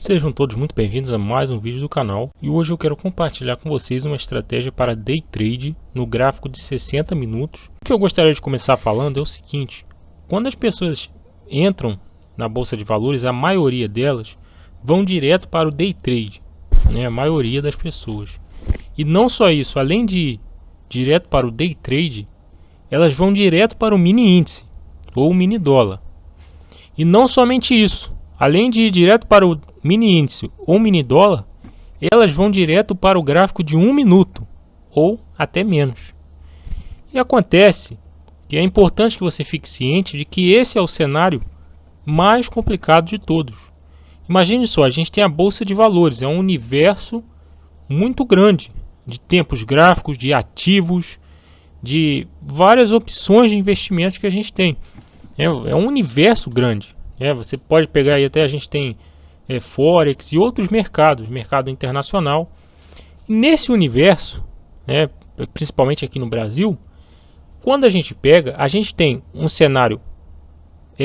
Sejam todos muito bem-vindos a mais um vídeo do canal e hoje eu quero compartilhar com vocês uma estratégia para Day Trade no gráfico de 60 minutos. O que eu gostaria de começar falando é o seguinte: quando as pessoas entram na Bolsa de Valores, a maioria delas vão direto para o Day Trade, né? A maioria das pessoas. E não só isso, além de ir direto para o Day Trade, elas vão direto para o mini índice ou o mini dólar. E não somente isso, além de ir direto para o mini índice ou mini dólar, elas vão direto para o gráfico de 1 minuto ou até menos. E acontece que é importante que você fique ciente de que esse é o cenário mais complicado de todos. Imagine só, a gente tem a Bolsa de Valores, é um universo muito grande de tempos gráficos, de ativos, de várias opções de investimentos que a gente tem. É um universo grande. Você pode pegar aí, até a gente tem Forex e outros mercados, mercado internacional. E nesse universo, principalmente aqui no Brasil, quando a gente pega, a gente tem um cenário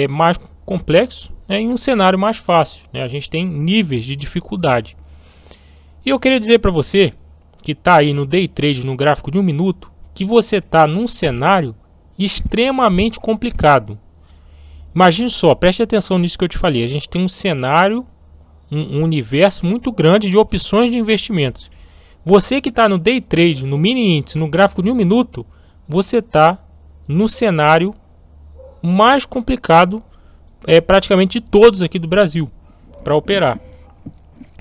mais complexo, e um cenário mais fácil. A gente tem níveis de dificuldade. E eu queria dizer para você que está aí no Day Trade, no gráfico de 1 minuto, que você está num cenário extremamente complicado. Imagine só, preste atenção nisso que eu te falei. A gente tem um cenário, um universo muito grande de opções de investimentos. Você que está no Day Trade, no mini índice, no gráfico de 1 minuto, você está no cenário mais complicado praticamente de todos aqui do Brasil para operar.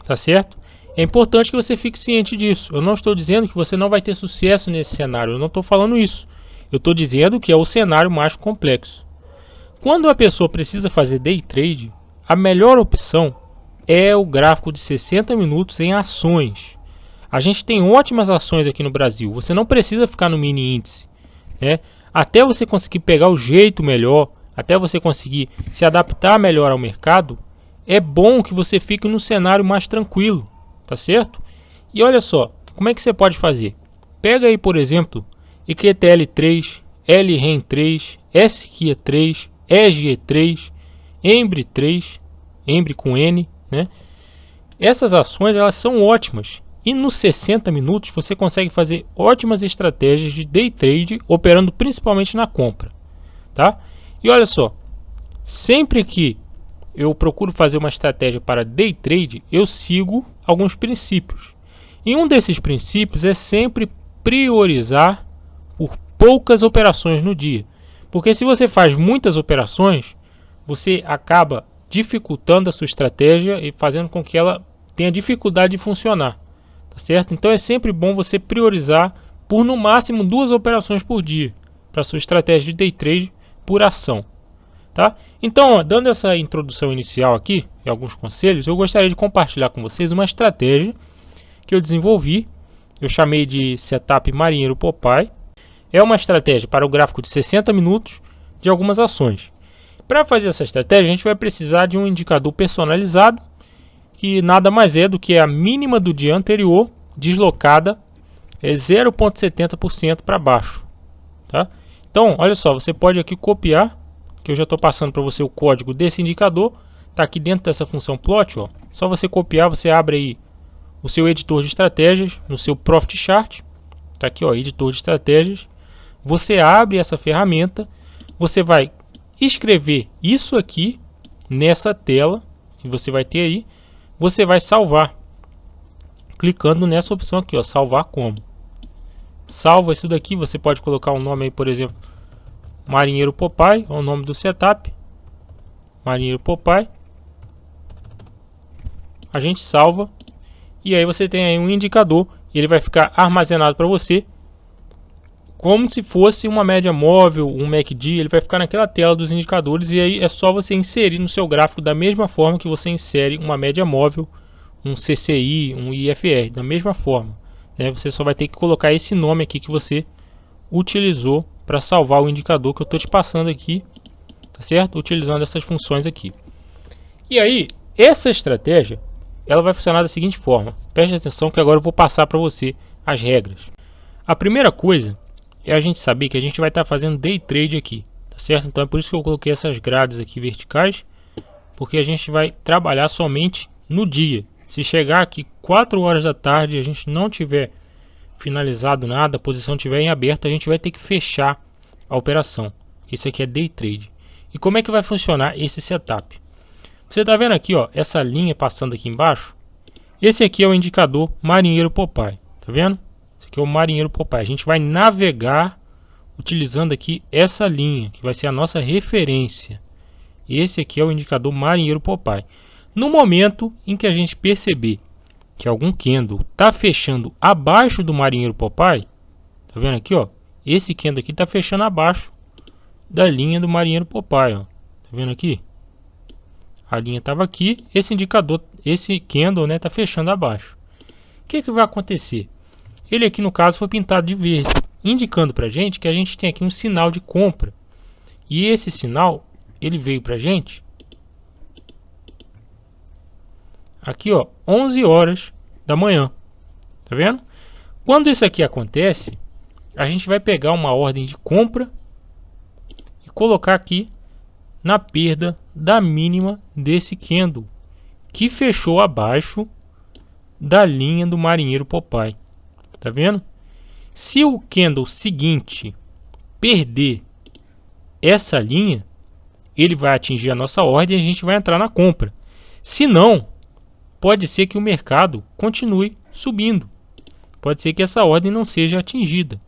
Tá certo? É importante que você fique ciente disso. Eu não estou dizendo que você não vai ter sucesso nesse cenário. Eu não estou falando isso. Eu estou dizendo que é o cenário mais complexo. Quando a pessoa precisa fazer Day Trade, a melhor opção é o gráfico de 60 minutos em ações. A gente tem ótimas ações aqui no Brasil. Você não precisa ficar no mini índice. Até você conseguir pegar o jeito melhor, até você conseguir se adaptar melhor ao mercado, é bom que você fique num cenário mais tranquilo. Tá certo? E olha só, como é que você pode fazer? Pega aí, por exemplo, EQTL3, LREN3, SQE3, EGE3, EMBRE3, EMBRE com N, Essas ações, elas são ótimas. E nos 60 minutos você consegue fazer ótimas estratégias de Day Trade, operando principalmente na compra. Tá? E olha só, sempre que eu procuro fazer uma estratégia para Day Trade, eu sigo alguns princípios. E um desses princípios é sempre priorizar por poucas operações no dia. Porque se você faz muitas operações, você acaba dificultando a sua estratégia e fazendo com que ela tenha dificuldade de funcionar. Tá certo? Então é sempre bom você priorizar por no máximo 2 operações por dia para a sua estratégia de Day Trade por ação. Tá? Então, dando essa introdução inicial aqui e alguns conselhos, eu gostaria de compartilhar com vocês uma estratégia que eu desenvolvi. Eu chamei de Setup Marinheiro Popeye. É uma estratégia para o gráfico de 60 minutos de algumas ações. Para fazer essa estratégia, a gente vai precisar de um indicador personalizado, que nada mais é do que a mínima do dia anterior deslocada 0,70% para baixo. Tá? Então, olha só, você pode aqui copiar, que eu já estou passando para você o código desse indicador, está aqui dentro dessa função plot, ó. Só você copiar, você abre aí o seu editor de estratégias, no seu Profit Chart, está aqui, ó, editor de estratégias, você abre essa ferramenta, você vai escrever isso aqui nessa tela que você vai ter aí, você vai salvar, clicando nessa opção aqui, ó, salvar como. Salva isso daqui, você pode colocar um nome aí, por exemplo, Marinheiro Popeye, é o nome do setup, Marinheiro Popeye. A gente salva e aí você tem aí um indicador e ele vai ficar armazenado para você como se fosse uma média móvel, um MACD. Ele vai ficar naquela tela dos indicadores e aí é só você inserir no seu gráfico da mesma forma que você insere uma média móvel, um CCI, um IFR, da mesma forma. Você só vai ter que colocar esse nome aqui que você utilizou para salvar o indicador que eu estou te passando aqui, tá certo? Utilizando essas funções aqui. E aí, essa estratégia, ela vai funcionar da seguinte forma. Preste atenção que agora eu vou passar para você as regras. A primeira coisa é a gente saber que a gente vai estar fazendo Day Trade aqui, tá certo? Então é por isso que eu coloquei essas grades aqui verticais, porque a gente vai trabalhar somente no dia. Se chegar aqui 4 horas da tarde e a gente não tiver finalizado nada, a posição estiver em aberto, a gente vai ter que fechar a operação. Isso aqui é day trade. E como é que vai funcionar esse setup? Você está vendo aqui, ó, essa linha passando aqui embaixo? Esse aqui é o indicador Marinheiro Popeye. Tá vendo? Esse aqui é o Marinheiro Popeye. A gente vai navegar utilizando aqui essa linha, que vai ser a nossa referência. Esse aqui é o indicador Marinheiro Popeye. No momento em que a gente perceber que algum candle está fechando abaixo do Marinheiro Popeye, tá vendo aqui, ó? Esse candle aqui está fechando abaixo da linha do Marinheiro Popeye, ó. Tá vendo aqui? A linha estava aqui, esse indicador, esse candle, né, tá fechando abaixo. O que vai acontecer? Ele aqui no caso foi pintado de verde, indicando para gente que a gente tem aqui um sinal de compra. E esse sinal, ele veio para gente aqui, ó, 11 horas da manhã. Tá vendo? Quando isso aqui acontece, a gente vai pegar uma ordem de compra e colocar aqui na perda da mínima desse candle, que fechou abaixo da linha do Marinheiro Popeye. Tá vendo? Se o candle seguinte perder essa linha, ele vai atingir a nossa ordem e a gente vai entrar na compra. Se não, pode ser que o mercado continue subindo. Pode ser que essa ordem não seja atingida.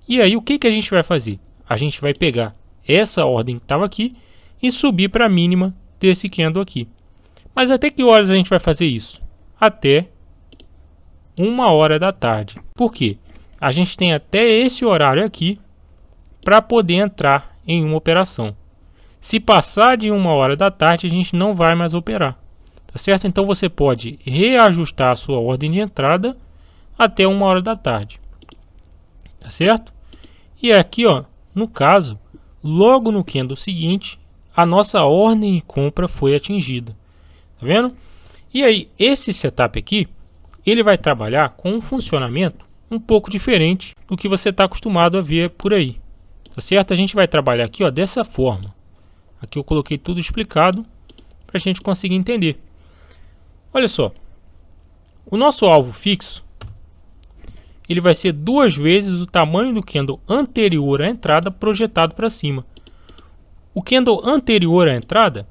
E aí o que a gente vai fazer? A gente vai pegar essa ordem que estava aqui e subir para a mínima desse candle aqui. Mas até que horas a gente vai fazer isso? Até 1 hora da tarde. Por quê? A gente tem até esse horário aqui para poder entrar em uma operação. Se passar de 1 hora da tarde, a gente não vai mais operar. Tá certo? Então você pode reajustar a sua ordem de entrada até 1 hora da tarde. Tá certo? E aqui, ó, no caso, logo no candle seguinte, a nossa ordem de compra foi atingida. Tá vendo? E aí, esse setup aqui, ele vai trabalhar com um funcionamento um pouco diferente do que você está acostumado a ver por aí. Tá certo? A gente vai trabalhar aqui, ó, dessa forma. Aqui eu coloquei tudo explicado para a gente conseguir entender. Olha só, o nosso alvo fixo, ele vai ser 2 vezes o tamanho do candle anterior à entrada projetado para cima. O candle anterior à entrada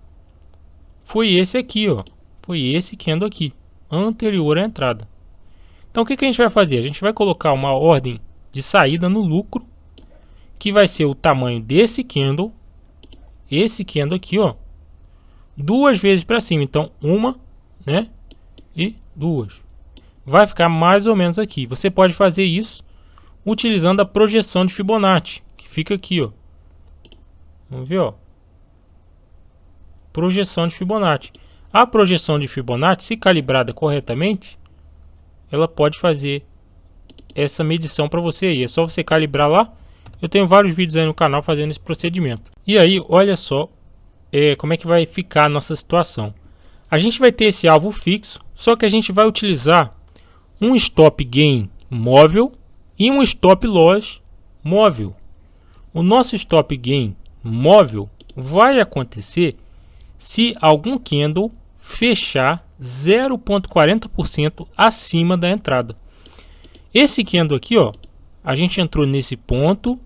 foi esse aqui, ó. Foi esse candle aqui, anterior à entrada. Então o que a gente vai fazer? A gente vai colocar uma ordem de saída no lucro, que vai ser o tamanho desse candle, esse candle aqui, ó, 2 vezes para cima. Então, 1, né, e 2. Vai ficar mais ou menos aqui. Você pode fazer isso utilizando a projeção de Fibonacci, que fica aqui, ó. Vamos ver, ó. Projeção de Fibonacci. A projeção de Fibonacci, se calibrada corretamente, ela pode fazer essa medição para você aí. É só você calibrar lá. Eu tenho vários vídeos aí no canal fazendo esse procedimento. E aí, olha só como é que vai ficar a nossa situação. A gente vai ter esse alvo fixo, só que a gente vai utilizar um stop gain móvel e um stop loss móvel. O nosso stop gain móvel vai acontecer se algum candle fechar 0,40% acima da entrada. Esse candle aqui, ó, a gente entrou nesse ponto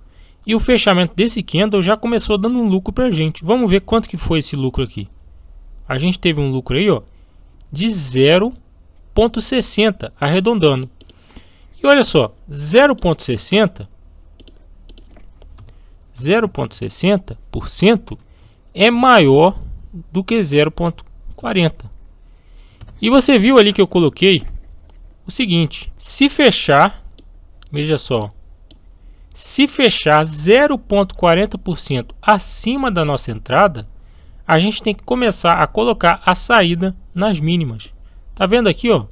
e o fechamento desse candle já começou dando um lucro para a gente. Vamos ver quanto que foi esse lucro aqui. A gente teve um lucro aí, ó, de 0,60, arredondando. E olha só, 0,60% é maior do que 0,40. E você viu ali que eu coloquei o seguinte: se fechar, veja só, se fechar 0,40% acima da nossa entrada, a gente tem que começar a colocar a saída nas mínimas. Tá vendo aqui, ó?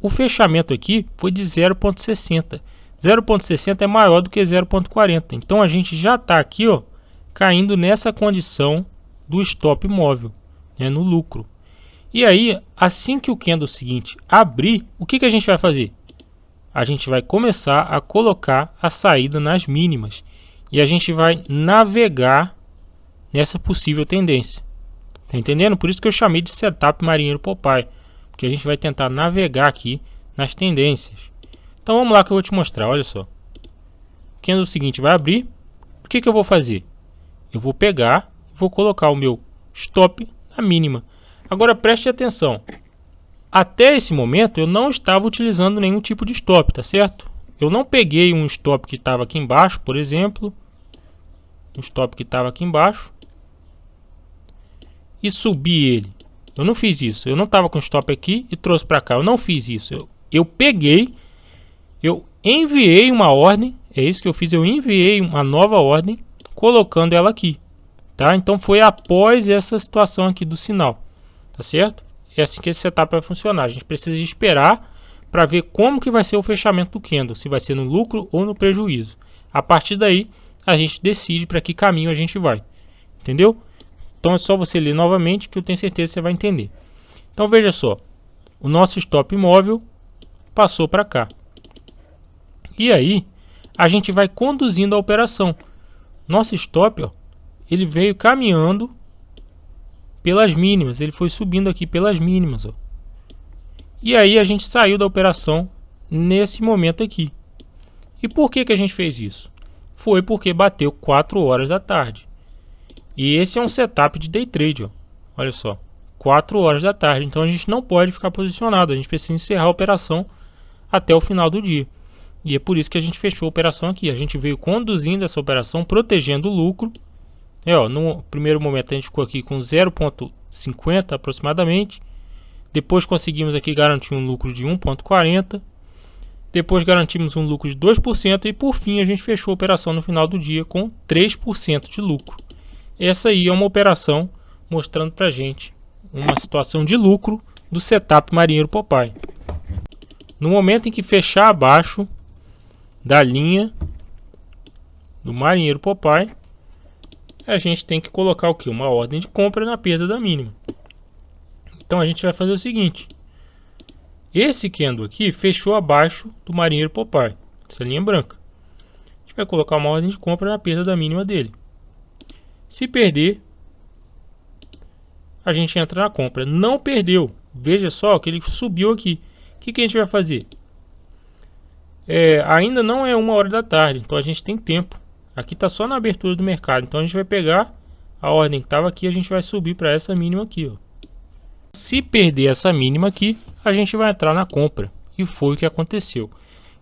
O fechamento aqui foi de 0,60. 0,60 é maior do que 0,40. Então a gente já está aqui, ó, caindo nessa condição do stop móvel, né, no lucro. E aí, assim que o candle seguinte abrir, o que a gente vai fazer? A gente vai começar a colocar a saída nas mínimas. E a gente vai navegar nessa possível tendência. Tá entendendo? Por isso que eu chamei de setup marinheiro Popeye, porque a gente vai tentar navegar aqui nas tendências. Então vamos lá que eu vou te mostrar, olha só. O candle seguinte vai abrir. O que eu vou fazer? Eu vou pegar, vou colocar o meu stop na mínima. Agora preste atenção. Até esse momento eu não estava utilizando nenhum tipo de stop, tá certo? Eu não peguei um stop que estava aqui embaixo, por exemplo. Um stop que estava aqui embaixo. E subi ele. Eu não fiz isso. Eu não estava com stop aqui e trouxe para cá. Eu não fiz isso. Eu peguei, eu enviei uma ordem. É isso que eu fiz. Eu enviei uma nova ordem, colocando ela aqui. Tá? Então foi após essa situação aqui do sinal. Tá certo? É assim que esse setup vai funcionar. A gente precisa esperar para ver como que vai ser o fechamento do candle. Se vai ser no lucro ou no prejuízo. A partir daí, a gente decide para que caminho a gente vai. Entendeu? Então é só você ler novamente que eu tenho certeza que você vai entender. Então veja só. O nosso stop móvel passou para cá. E aí, a gente vai conduzindo a operação. Nosso stop, ó, ele veio caminhando pelas mínimas, ele foi subindo aqui pelas mínimas, ó. E aí a gente saiu da operação nesse momento aqui. E por que a gente fez isso? Foi porque bateu 4 horas da tarde. E esse é um setup de day trade, ó. Olha só, 4 horas da tarde. Então a gente não pode ficar posicionado, a gente precisa encerrar a operação até o final do dia. E é por isso que a gente fechou a operação aqui. A gente veio conduzindo essa operação, protegendo o lucro. Ó, no primeiro momento a gente ficou aqui com 0,50 aproximadamente. Depois conseguimos aqui garantir um lucro de 1,40. Depois garantimos um lucro de 2%. E por fim a gente fechou a operação no final do dia com 3% de lucro. Essa aí é uma operação mostrando pra gente uma situação de lucro do setup marinheiro Popeye. No momento em que fechar abaixo da linha do marinheiro Popeye, a gente tem que colocar o que? Uma ordem de compra na perda da mínima. Então a gente vai fazer o seguinte. Esse candle aqui fechou abaixo do marinheiro Popeye, essa linha branca. A gente vai colocar uma ordem de compra na perda da mínima dele. Se perder, a gente entra na compra. Não perdeu. Veja só que ele subiu aqui. O que a gente vai fazer? Ainda não é 1 hora da tarde, então a gente tem tempo. Aqui está só na abertura do mercado. Então a gente vai pegar a ordem que estava aqui, a gente vai subir para essa mínima aqui, ó. Se perder essa mínima aqui, a gente vai entrar na compra. E foi o que aconteceu.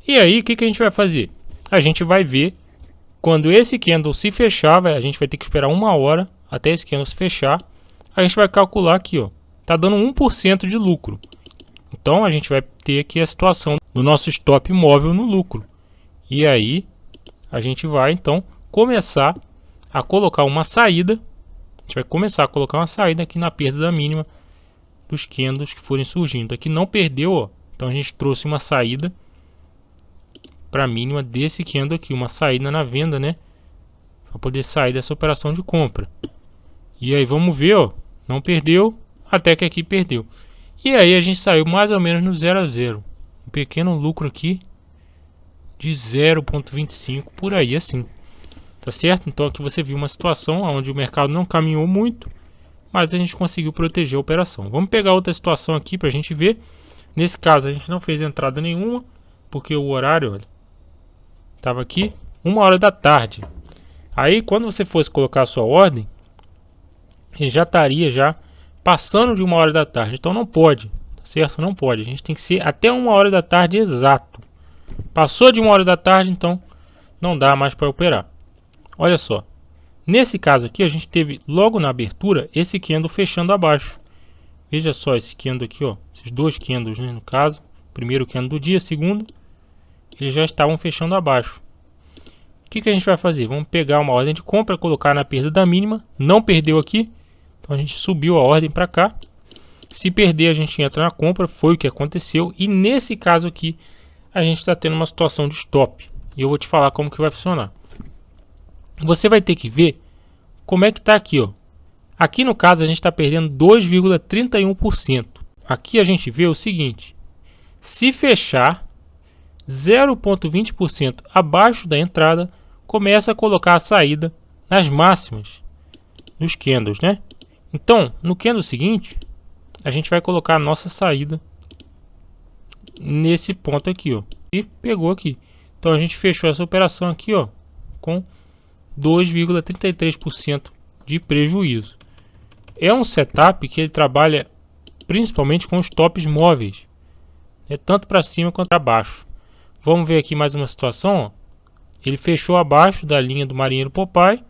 E aí, o que a gente vai fazer? A gente vai ver quando esse candle se fechar, a gente vai ter que esperar 1 hora até esse candle se fechar. A gente vai calcular aqui, ó. Tá dando 1% de lucro. Então a gente vai ter aqui a situação do nosso stop móvel no lucro. E aí a gente vai então começar a colocar uma saída. A gente vai começar a colocar uma saída aqui na perda da mínima dos candles que forem surgindo. Aqui não perdeu, ó. Então a gente trouxe uma saída para a mínima desse candle aqui, uma saída na venda, né? Para poder sair dessa operação de compra. E aí vamos ver, ó, não perdeu, até que aqui perdeu. E aí a gente saiu mais ou menos no 0 a 0. Um pequeno lucro aqui de 0,25 por aí assim. Tá certo? Então aqui você viu uma situação onde o mercado não caminhou muito, mas a gente conseguiu proteger a operação. Vamos pegar outra situação aqui para a gente ver. Nesse caso a gente não fez entrada nenhuma, porque o horário, olha, estava aqui 1 hora da tarde. Aí quando você fosse colocar a sua ordem, ele já estaria já passando de 1 hora da tarde. Então não pode, tá certo? Não pode. A gente tem que ser até 1 hora da tarde exato. Passou de 1 hora da tarde, então não dá mais para operar. Olha só. Nesse caso aqui a gente teve logo na abertura esse candle fechando abaixo. Veja só esse candle aqui, ó. Esses dois candles, né, no caso. Primeiro candle do dia, segundo. Eles já estavam fechando abaixo. O que a gente vai fazer? Vamos pegar uma ordem de compra, colocar na perda da mínima. Não perdeu aqui. Então a gente subiu a ordem para cá. Se perder a gente entra na compra. Foi o que aconteceu. E nesse caso aqui a gente está tendo uma situação de stop. E eu vou te falar como que vai funcionar. Você vai ter que ver como é que está aqui, ó. Aqui no caso a gente está perdendo 2,31%. Aqui a gente vê o seguinte. Se fechar 0,20% abaixo da entrada, começa a colocar a saída nas máximas dos candles, né? Então, no candle seguinte, a gente vai colocar a nossa saída nesse ponto aqui, ó, e pegou aqui. Então a gente fechou essa operação aqui, ó, com 2,33% de prejuízo. É um setup que ele trabalha principalmente com os tops móveis, tanto para cima quanto para baixo. Vamos ver aqui mais uma situação, ó. Ele fechou abaixo da linha do marinheiro Popeye.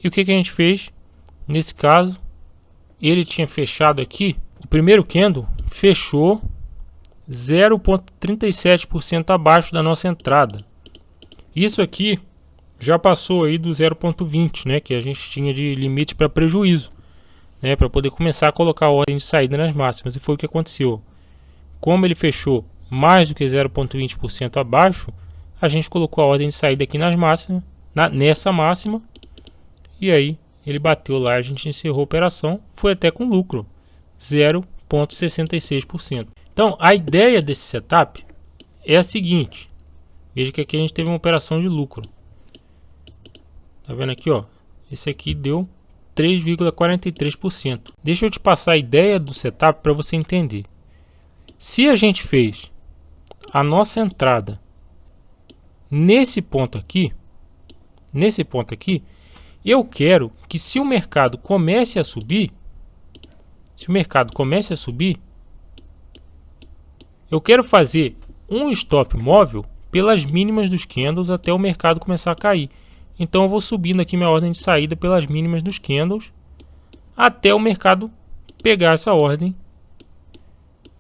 E o que a gente fez? Nesse caso, ele tinha fechado aqui, o primeiro candle fechou 0,37% abaixo da nossa entrada. Isso aqui já passou aí do 0,20, né, que a gente tinha de limite para prejuízo, né, para poder começar a colocar a ordem de saída nas máximas. E foi o que aconteceu. Como ele fechou mais do que 0,20% abaixo, a gente colocou a ordem de saída aqui nas máximas, nessa máxima, e aí ele bateu lá, a gente encerrou a operação, foi até com lucro, 0,66%. Então a ideia desse setup é a seguinte, veja que aqui a gente teve uma operação de lucro, tá vendo aqui, ó, esse aqui deu 3,43%. Deixa eu te passar a ideia do setup para você entender. Se a gente fez a nossa entrada nesse ponto aqui, eu quero que se o mercado comece a subir, eu quero fazer um stop móvel pelas mínimas dos candles até o mercado começar a cair. Então eu vou subindo aqui minha ordem de saída pelas mínimas dos candles até o mercado pegar essa ordem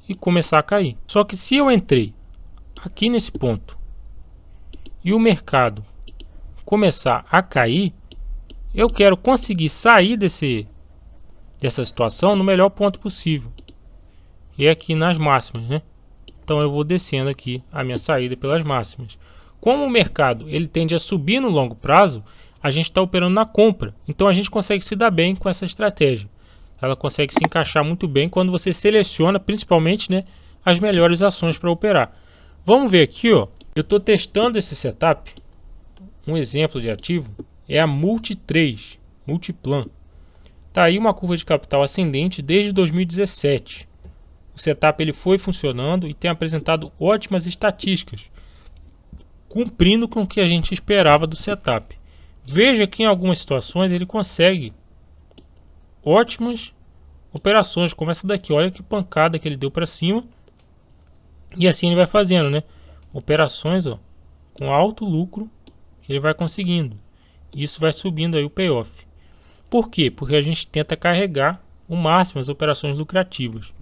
e começar a cair. Só que se eu entrei aqui nesse ponto e o mercado começar a cair, eu quero conseguir sair dessa situação no melhor ponto possível. E é aqui nas máximas, né? Então eu vou descendo aqui a minha saída pelas máximas. Como o mercado ele tende a subir no longo prazo, a gente está operando na compra. Então a gente consegue se dar bem com essa estratégia. Ela consegue se encaixar muito bem quando você seleciona, principalmente, né, as melhores ações para operar. Vamos ver aqui, ó. Eu estou testando esse setup. Um exemplo de ativo é a Multiplan. Tá aí uma curva de capital ascendente desde 2017. O setup ele foi funcionando e tem apresentado ótimas estatísticas, cumprindo com o que a gente esperava do setup. Veja que em algumas situações ele consegue ótimas operações, como essa daqui. Olha que pancada que ele deu para cima. E assim ele vai fazendo, né? Operações, ó, com alto lucro que ele vai conseguindo. Isso vai subindo aí o payoff. Por quê? Porque a gente tenta carregar o máximo as operações lucrativas.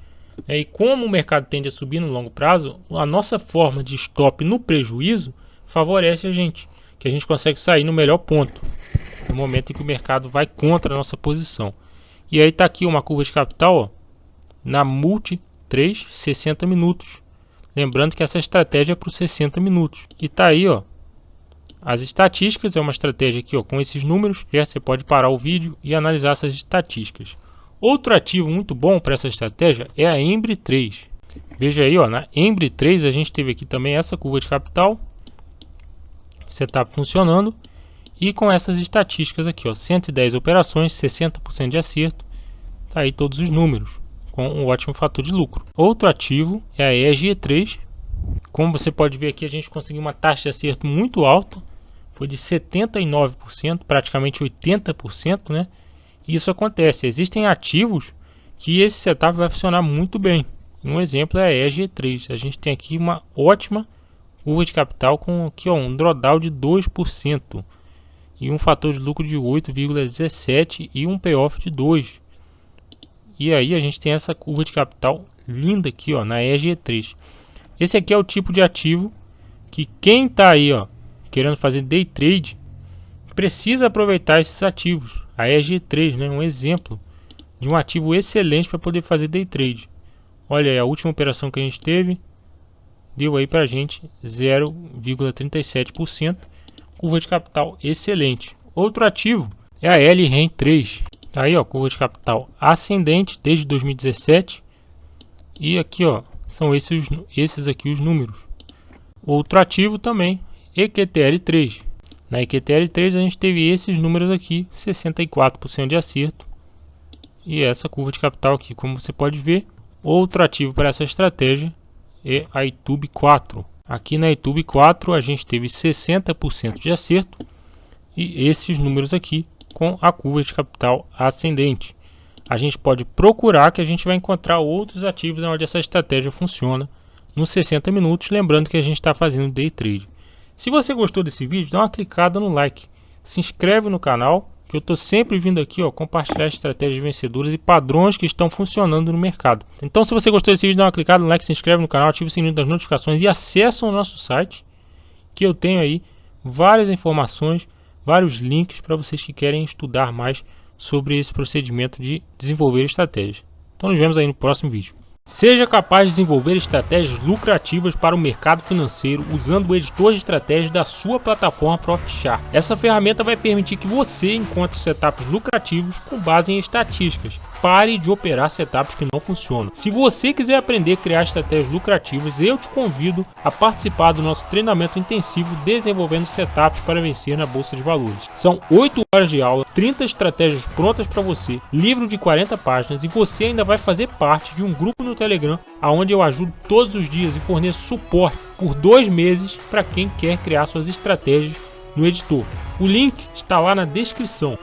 E como o mercado tende a subir no longo prazo, a nossa forma de stop no prejuízo favorece a gente, que a gente consegue sair no melhor ponto, no momento em que o mercado vai contra a nossa posição. E aí está aqui uma curva de capital, ó, na Multi 3, 60 minutos. Lembrando que essa estratégia é para os 60 minutos. E está aí, ó, as estatísticas. É uma estratégia aqui, ó, com esses números. Você pode parar o vídeo e analisar essas estatísticas. Outro ativo muito bom para essa estratégia é a Embry 3. Veja aí, ó, na Embry 3 a gente teve aqui também essa curva de capital, setup funcionando, e com essas estatísticas aqui, ó, 110 operações, 60% de acerto. Tá aí todos os números, com um ótimo fator de lucro. Outro ativo é a EGE3. Como você pode ver aqui, a gente conseguiu uma taxa de acerto muito alta, foi de 79%, praticamente 80%, né? Isso acontece, existem ativos que esse setup vai funcionar muito bem. Um exemplo é a EGE3. A gente tem aqui uma ótima curva de capital com aqui, ó, um drawdown de 2% e um fator de lucro de 8,17 e um payoff de 2. E aí a gente tem essa curva de capital linda aqui, ó, na EGE3. Esse aqui é o tipo de ativo que quem está aí, ó, querendo fazer day trade precisa aproveitar esses ativos. A EG3, né, um exemplo de um ativo excelente para poder fazer day trade. Olha aí, a última operação que a gente teve deu aí para a gente 0,37%, curva de capital excelente. Outro ativo é a LREN3. Tá aí, ó, curva de capital ascendente desde 2017. E aqui, ó, são esses aqui os números. Outro ativo também, EQTL3. Na EQTL3 a gente teve esses números aqui, 64% de acerto e essa curva de capital aqui, como você pode ver. Outro ativo para essa estratégia é a YouTube 4. Aqui na YouTube 4 a gente teve 60% de acerto e esses números aqui com a curva de capital ascendente. A gente pode procurar que a gente vai encontrar outros ativos onde essa estratégia funciona nos 60 minutos, lembrando que a gente está fazendo day trade. Se você gostou desse vídeo, dá uma clicada no like, se inscreve no canal, que eu estou sempre vindo aqui compartilhar estratégias vencedoras e padrões que estão funcionando no mercado. Então, se você gostou desse vídeo, dá uma clicada no like, se inscreve no canal, ativa o sininho das notificações e acessa o nosso site, que eu tenho aí várias informações, vários links para vocês que querem estudar mais sobre esse procedimento de desenvolver estratégias. Então, nos vemos aí no próximo vídeo. Seja capaz de desenvolver estratégias lucrativas para o mercado financeiro usando o editor de estratégias da sua plataforma ProfitChart. Essa ferramenta vai permitir que você encontre setups lucrativos com base em estatísticas. Pare de operar setups que não funcionam. Se você quiser aprender a criar estratégias lucrativas, eu te convido a participar do nosso treinamento intensivo Desenvolvendo Setups para Vencer na Bolsa de Valores. São 8 horas de aula, 30 estratégias prontas para você, livro de 40 páginas e você ainda vai fazer parte de um grupo no Telegram, onde eu ajudo todos os dias e forneço suporte por 2 meses para quem quer criar suas estratégias no editor. O link está lá na descrição.